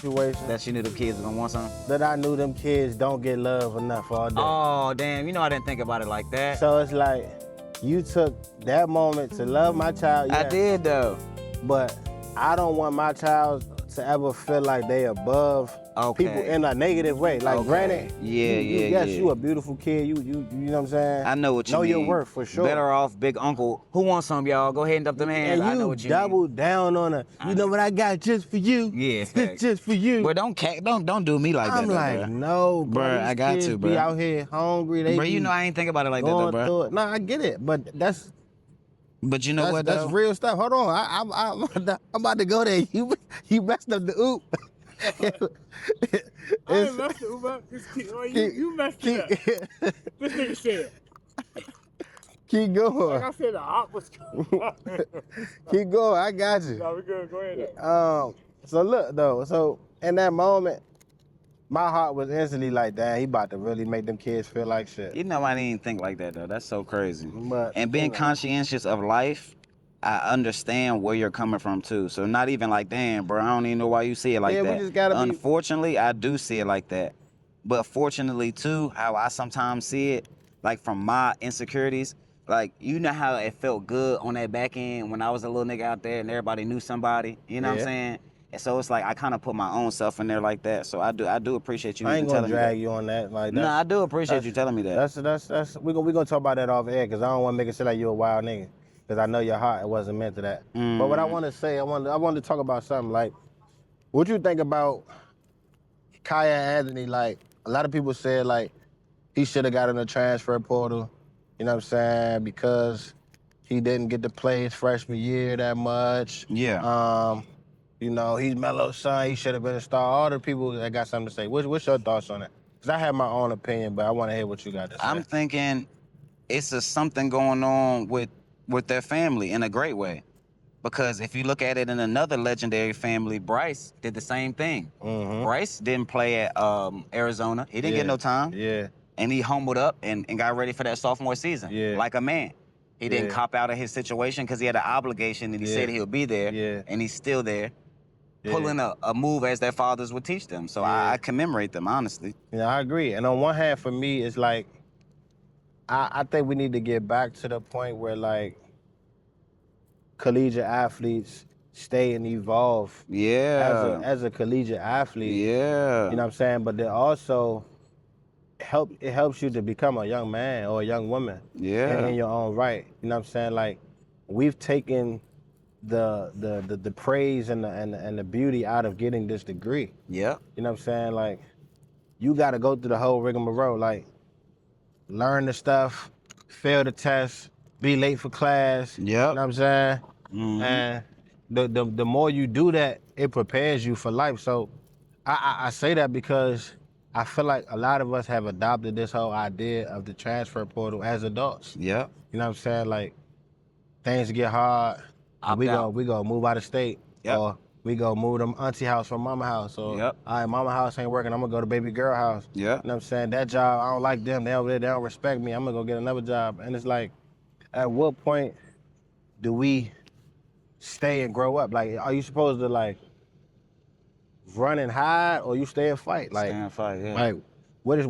situation That she knew the kids was gonna want something? that I knew them kids don't get love enough all day. Oh, damn. You know I didn't think about it like that. So it's like, you took that moment to love my child, I yes, did, though. but I don't want my child to ever feel like they above Okay. people in a negative way. Like, Okay. granted, Yeah. you a beautiful kid. You know what I'm saying? I know what you know mean. your worth for sure. Better off big uncle. Who wants some, y'all? Go ahead and up them hands. And I know you what you double mean. down on a, you know what I got just for you? Yeah, This facts. just for you. But don't do me like I'm that, like, though, bro. no, bro. Bruh, These I got kids to, be bruh. out here hungry. They Bro, be you know I ain't think about it like that, though, going bro. through it. No, I get it, but that's But you know what, though? that's real stuff. Hold on, I'm about to go there. You messed up the oop. I ain't messed it up. You messed it up. This nigga said. Keep going. Like I said, the op was coming. Keep going. I got you. No, we good. Go ahead. So look though. So in that moment, my heart was instantly like, damn, he about to really make them kids feel like shit. You know I didn't even think like that, though. That's so crazy. But And being conscientious of life, I understand where you're coming from, too. So not even like, damn, bro, I don't even know why you see it like Yeah, we that. just gotta be- Unfortunately, I do see it like that. But fortunately, too, how I sometimes see it, like from my insecurities, like, you know how it felt good on that back end when I was a little nigga out there and everybody knew somebody, you know what I'm Yeah. saying? And so it's like I kind of put my own self in there like that. So I do appreciate you I ain't even gonna telling me drag that. you on that. Like, No, I do appreciate that's- you telling me that. That's we gonna talk about that off air because I don't want to make it seem like you're a wild nigga because I know your heart wasn't meant to that. But what I want to say, I want to talk about something like, what you think about Kaya Anthony? Like, a lot of people said like he should have got in the transfer portal. You know what I'm saying? Because he didn't get to play his freshman year that much. Yeah. You know, he's Melo's son. He should have been a star. All the people that got something to say. What's your thoughts on it? Because I have my own opinion, but I want to hear what you got to say. I'm thinking it's something going on with their family in a great way. Because if you look at it in another legendary family, Bryce did the same thing. Mhm. Bryce didn't play at Arizona. He didn't get no time. Yeah. And he humbled up and got ready for that sophomore season. Yeah. Like a man. He didn't Yeah. cop out of his situation because he had an obligation and he Yeah. said he'll be there. Yeah. And he's still there. Yeah. Pulling a move as their fathers would teach them. So Yeah. I commemorate them, honestly. Yeah, I agree. And on one hand, for me, it's like, I think we need to get back to the point where like collegiate athletes stay and evolve Yeah. as a collegiate athlete. Yeah. You know what I'm saying? But then also it helps you to become a young man or a young woman Yeah. in your own right. You know what I'm saying? Like, we've taken the praise and the beauty out of getting this degree. Yeah. You know what I'm saying? Like, you got to go through the whole rigmarole. Like, learn the stuff, fail the test, be late for class. Yep. You know what I'm saying? Mhm. And the more you do that, it prepares you for life. So I say that because I feel like a lot of us have adopted this whole idea of the transfer portal as adults. Yeah. You know what I'm saying? Like, things get hard. Opt We out. go move out of state. Yep. Or we go move them auntie house from mama house. Or Yep. all right, mama house ain't working. I'm gonna go to baby girl house. Yeah. You know what I'm saying? That job, I don't like them. They don't respect me. I'm gonna go get another job. And it's like, at what point do we stay and grow up? Like, are you supposed to like run and hide, or you stay and fight? Like, Stay and fight, yeah. like what's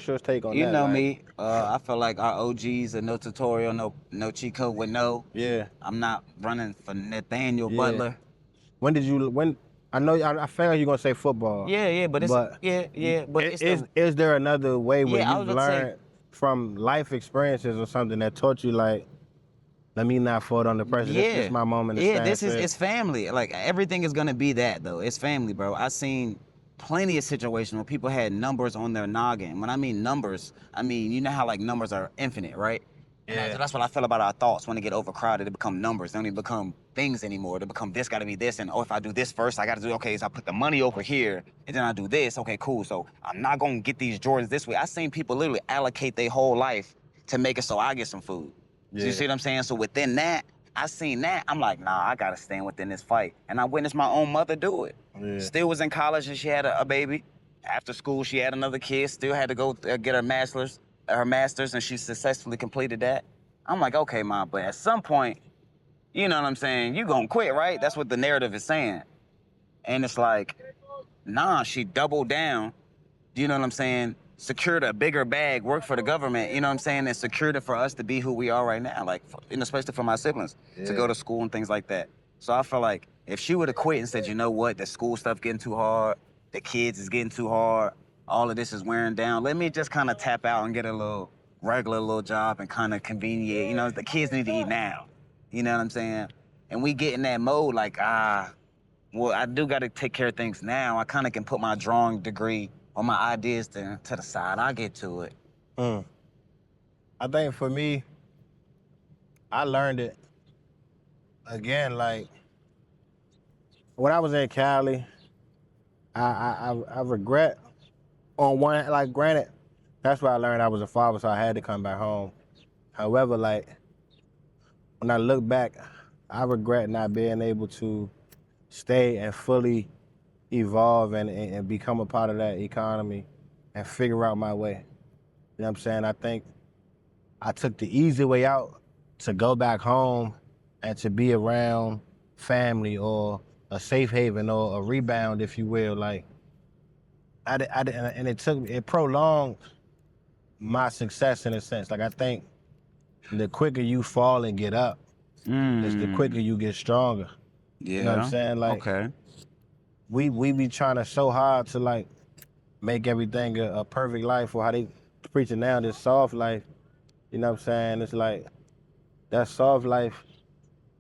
your take on that? You know like, me. I feel like our OGs are no tutorial, no cheat code with no. Yeah. I'm not running for Nathaniel Yeah. Butler. When I know I feel like you're gonna say football. Yeah, but it's But but it's is there another way where Yeah, I you've was about to say- learned from life experiences or something that taught you like, let me not fall under pressure. This is my moment. To Yeah, stand this is still. it's family. Like everything is gonna be that though. It's family, bro. I seen plenty of situations where people had numbers on their noggin. When I mean numbers, I mean you know how like numbers are infinite, right? And Yeah. that's what I feel about our thoughts. When they get overcrowded, they become numbers. They don't even become things anymore. They become this gotta be this, and if I do this first, I gotta do okay. So I put the money over here, and then I do this. Okay, cool. So I'm not gonna get these Jordans this way. I seen people literally allocate their whole life to make it so I get some food. So Yeah. you see what I'm saying? So within that, I seen that. I'm like, nah, I gotta stand within this fight. And I witnessed my own mother do it. Yeah. Still was in college and she had a baby. After school, she had another kid. Still had to go get her master's, and she successfully completed that. I'm like, okay, mom, but at some point, you know what I'm saying? You gonna quit, right? That's what the narrative is saying. And it's like, nah, she doubled down. You know what I'm saying? Secured a bigger bag, worked for the government, you know what I'm saying? And secured it for us to be who we are right now, like, especially for my siblings, to go to school and things like that. So I feel like if she would have quit and said, you know what, the school stuff getting too hard, the kids is getting too hard, all of this is wearing down, let me just kind of tap out and get a little regular little job and kind of convenient. You know, the kids need to eat now. You know what I'm saying? And we get in that mode like, well, I do got to take care of things now. I kind of can put my drawing degree or my ideas to the side. I'll get to it. I think for me, I learned it again. Like when I was in Cali, I regret on one, like, granted, that's where I learned I was a father, so I had to come back home. However, like, when I look back, I regret not being able to stay and fully evolve and become a part of that economy and figure out my way. You know what I'm saying? I think I took the easy way out to go back home and to be around family or a safe haven or a rebound, if you will. Like, and it prolonged my success in a sense. Like, I think the quicker you fall and get up, is the quicker you get stronger. Yeah. You know what I'm saying? Like, okay. we be trying to so hard to, like, make everything a perfect life, or how they preaching now, this soft life. You know what I'm saying? It's like that soft life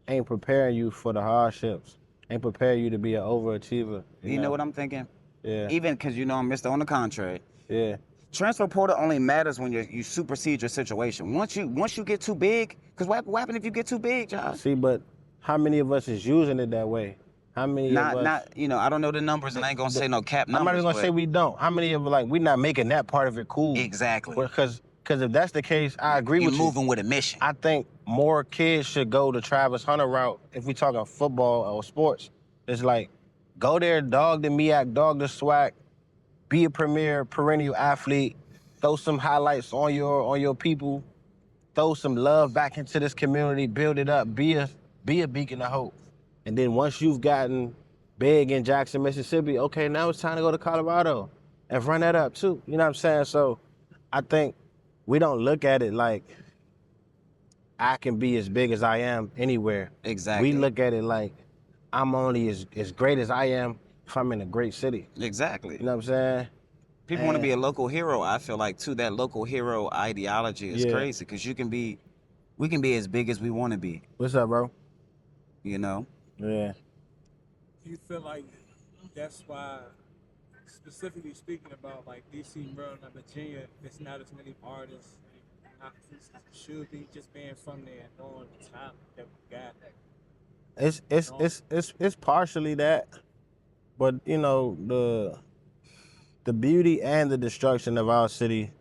ain't preparing you for the hardships, ain't preparing you to be an overachiever. You know what I'm thinking? Yeah. Even because, you know, I'm Mr. On the contrary. Yeah. Transfer portal only matters when you supersede your situation. Once you get too big, because what happens if you get too big, Josh? See, but how many of us is using it that way? How many of us? Not, you know, I don't know the numbers, and I ain't gonna say no cap numbers. I'm not even gonna but say we don't. How many of, like, we not making that part of it cool? Exactly. Because if that's the case, I agree with you. You're moving with a mission. I think more kids should go the Travis Hunter route if we talking football or sports. It's like, go there, dog the MEAC, dog the SWAC, be a premier perennial athlete, throw some highlights on your people, throw some love back into this community, build it up, be a beacon of hope. And then once you've gotten big in Jackson, Mississippi, okay, now it's time to go to Colorado and run that up too. You know what I'm saying? So I think we don't look at it like I can be as big as I am anywhere. Exactly. We look at it like I'm only as great as I am if I'm in a great city. Exactly. You know what I'm saying? People want to be a local hero. I feel like, too, that local hero ideology is crazy, because we can be as big as we want to be. What's up, bro? You know? Yeah. Do you feel like that's why, specifically speaking about like DC, Maryland, and Virginia, there's not as many artists, actors as should be, just being from there and knowing the talent that we got? It's partially that, but you know, the beauty and the destruction of our city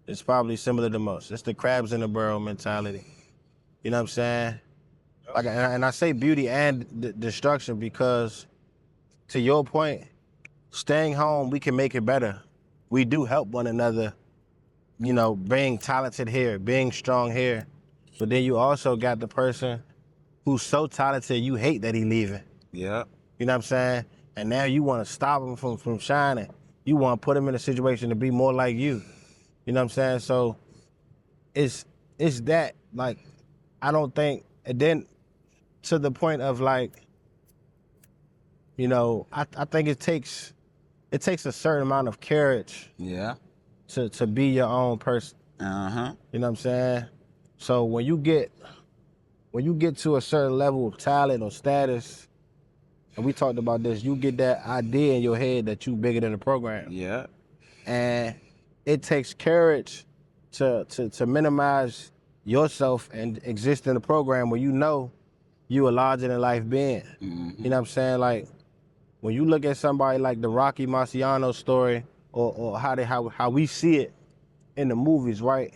is probably similar to most. It's the crabs in the barrel mentality. You know what I'm saying? Like, and I say beauty and destruction because, to your point, staying home, we can make it better. We do help one another, you know, being talented here, being strong here. But then you also got the person who's so talented you hate that he leaving. Yeah. You know what I'm saying? And now you want to stop him from shining. You want to put him in a situation to be more like you. You know what I'm saying? So it's that, like, I don't think, and then to the point of, like, you know, I think it takes a certain amount of courage to be your own person. Uh-huh. You know what I'm saying? So when you get to a certain level of talent or status, and we talked about this, you get that idea in your head that you bigger than the program. Yeah. And it takes courage to minimize yourself and exist in the program where you know you a larger than life being. Mm-hmm. You know what I'm saying? Like, when you look at somebody like the Rocky Marciano story, or how we see it in the movies, right?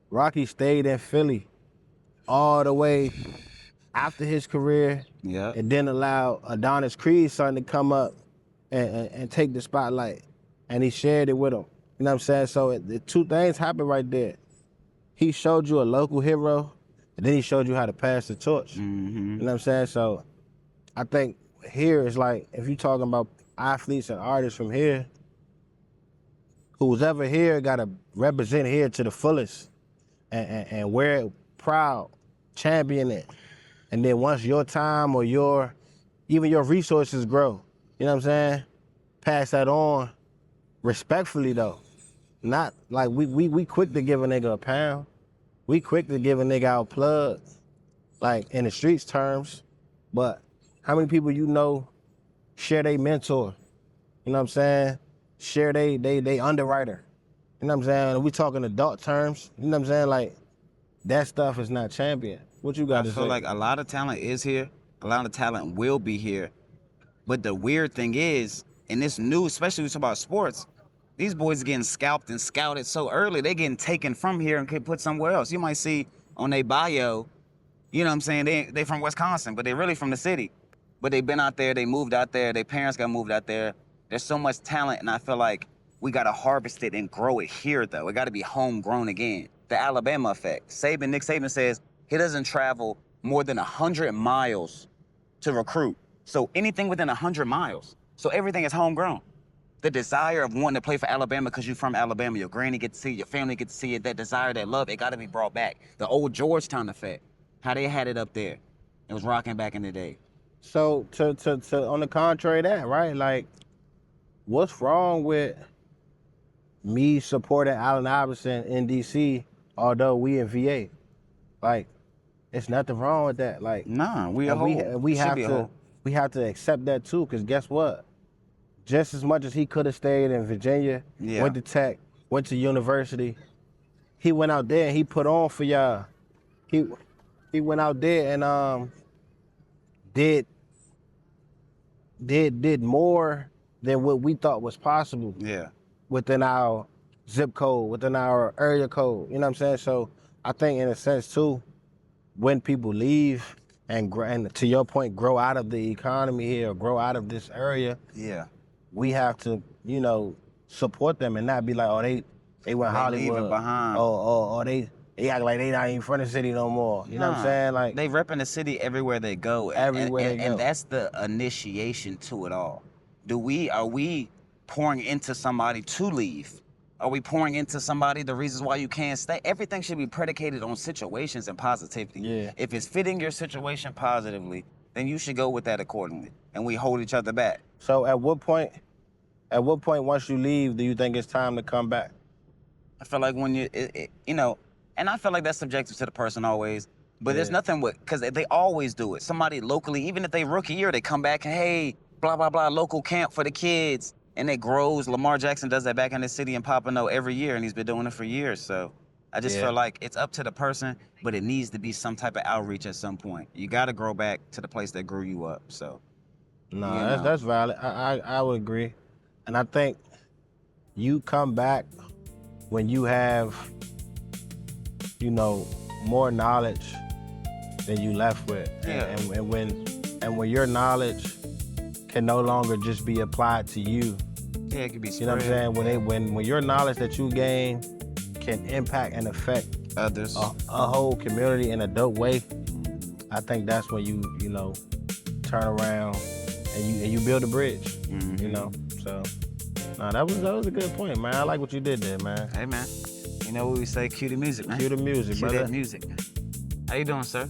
Rocky stayed in Philly all the way after his career, and then allowed Adonis Creed's son to come up and take the spotlight, and he shared it with him. You know what I'm saying? So the two things happened right there. He showed you a local hero, and then he showed you how to pass the torch. Mm-hmm. You know what I'm saying? So I think here is like, if you're talking about athletes and artists from here, who's ever here gotta represent here to the fullest and wear it proud, champion it. And then once your time or even your resources grow, you know what I'm saying? Pass that on respectfully though. Not like we quick to give a nigga a pound. We quick to give a nigga our plug, like in the streets terms. But how many people you know share they mentor? You know what I'm saying? Share they underwriter. You know what I'm saying? We talking adult terms. You know what I'm saying? Like, that stuff is not champion. What you got to say? I feel like a lot of talent is here. A lot of talent will be here. But the weird thing is, in this new, especially when we talk about sports, these boys are getting scalped and scouted so early, they getting taken from here and get put somewhere else. You might see on their bio, you know what I'm saying, they from Wisconsin, but they really from the city. But they been out there, they moved out there, their parents got moved out there. There's so much talent, and I feel like we gotta harvest it and grow it here though. It gotta be homegrown again. The Alabama effect. Nick Saban says he doesn't travel more than 100 miles to recruit. So anything within 100 miles. So everything is homegrown. The desire of wanting to play for Alabama because you're from Alabama, your granny get to see it, your family get to see it, that desire, that love, it gotta be brought back. The old Georgetown effect, how they had it up there. It was rocking back in the day. So to on the contrary of that, right? Like, what's wrong with me supporting Allen Iverson in DC, although we in VA? Like, it's nothing wrong with that. Like, Nah, we have to accept that too, because guess what? Just as much as he could have stayed in Virginia, went to Tech, went to university, he went out there and he put on for y'all. He went out there and did more than what we thought was possible. Yeah. Within our zip code, within our area code. You know what I'm saying? So I think in a sense too, when people leave and to your point, grow out of the economy here, or grow out of this area. Yeah. We have to, you know, support them and not be like, oh, they went Hollywood. Leaving behind. Or they act like they not even from the city no more. You know what I'm saying? Like, they repping the city everywhere they go. And that's the initiation to it all. Are we pouring into somebody to leave? Are we pouring into somebody the reasons why you can't stay? Everything should be predicated on situations and positivity. Yeah. If it's fitting your situation positively, then you should go with that accordingly. And we hold each other back. So at what point once you leave, do you think it's time to come back? I feel like when you know, and I feel like that's subjective to the person always, but there's nothing because they always do it. Somebody locally, even if they rookie year, they come back and, hey, blah, blah, blah, local camp for the kids. And it grows. Lamar Jackson does that back in the city in Pompano every year, and he's been doing it for years. So I just feel like it's up to the person, but it needs to be some type of outreach at some point. You got to grow back to the place that grew you up. So, no, that's valid. I would agree, and I think you come back when you have, you know, more knowledge than you left with, and when your knowledge can no longer just be applied to you. Yeah, it can be spread. You know what I'm saying? When your knowledge that you gain can impact and affect others, a whole community in a dope way, I think that's when you know, turn around and you build a bridge. Mm-hmm. You know, so that was a good point, man. I like what you did there, man. Hey, man. You know what we say? Cue the music, man. Cue the music, Cue brother. that music. How you doing, sir?